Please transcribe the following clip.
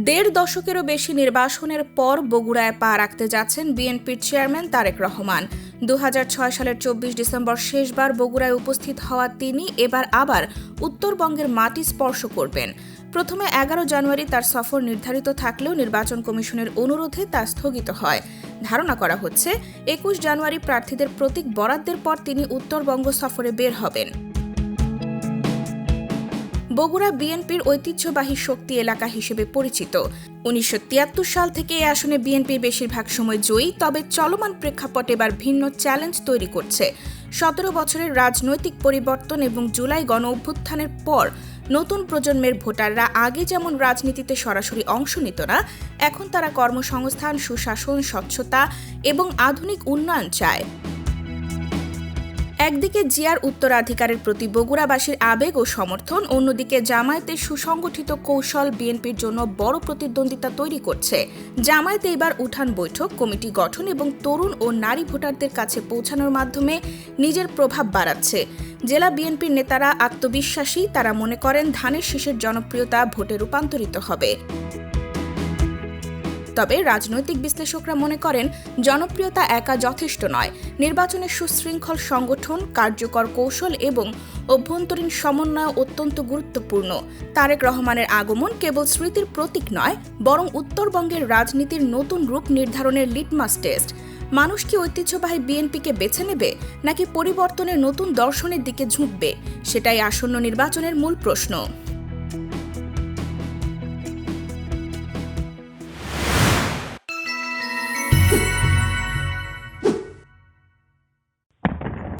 দেড় দশকেরও বেশি নির্বাসনের পর বগুড়ায় পা রাখতে যাচ্ছেন বিএনপির চেয়ারম্যান তারেক রহমান। 2006 সালের 24 ডিসেম্বর শেষবার বগুড়ায় উপস্থিত হওয়া তিনি এবার আবার উত্তরবঙ্গের মাটি স্পর্শ করবেন। প্রথমে 11 জানুয়ারি তার সফর নির্ধারিত থাকলেও নির্বাচন কমিশনের অনুরোধে তা স্থগিত হয়। ধারণা করা হচ্ছে 21 জানুয়ারি প্রার্থীদের প্রতীক বরাদ্দের পর তিনি উত্তরবঙ্গ সফরে বের হবেন। বগুড়া বিএনপির ঐতিহ্যবাহী শক্তি এলাকা হিসেবে পরিচিত। 1973 সাল থেকে এই আসনে বিএনপির বেশিরভাগ সময় জয়ী, তবে চলমান প্রেক্ষাপট এবার ভিন্ন চ্যালেঞ্জ তৈরি করছে। 17 বছরের রাজনৈতিক পরিবর্তন এবং জুলাই গণঅভ্যুত্থানের পর নতুন প্রজন্মের ভোটাররা আগে যেমন রাজনীতিতে সরাসরি অংশ নিত না, এখন তারা কর্মসংস্থান, সুশাসন, স্বচ্ছতা এবং আধুনিক উন্নয়ন চায়। একদিকে জিয়ার উত্তরাধিকারের প্রতি বগুড়াবাসীর আবেগ ও সমর্থন, অন্যদিকে জামায়াতের সুসংগঠিত কৌশল বিএনপির জন্য বড় প্রতিদ্বন্দ্বিতা তৈরি করছে। জামায়াতে এবার উঠান বৈঠক, কমিটি গঠন এবং তরুণ ও নারী ভোটারদের কাছে পৌঁছানোর মাধ্যমে নিজের প্রভাব বাড়াচ্ছে। জেলা বিএনপির নেতারা আত্মবিশ্বাসী, তারা মনে করেন ধানের শীষের জনপ্রিয়তা ভোটে রূপান্তরিত হবে। তবে রাজনৈতিক বিশ্লেষকরা মনে করেন জনপ্রিয়তা একা যথেষ্ট নয়। নির্বাচনের সুশৃঙ্খল সংগঠন, কার্যকর কৌশল এবং অভ্যন্তরীণ সমন্বয় অত্যন্ত গুরুত্বপূর্ণ। তারেক রহমানের আগমন কেবল স্মৃতির প্রতীক নয়, বরং উত্তরবঙ্গের রাজনীতির নতুন রূপ নির্ধারণের লিটমাস টেস্ট। মানুষ কি ঐতিহ্যবাহী বিএনপিকে বেছে নেবে নাকি পরিবর্তনের নতুন দর্শনের দিকে ঝুঁকবে, সেটাই আসন্ন নির্বাচনের মূল প্রশ্ন।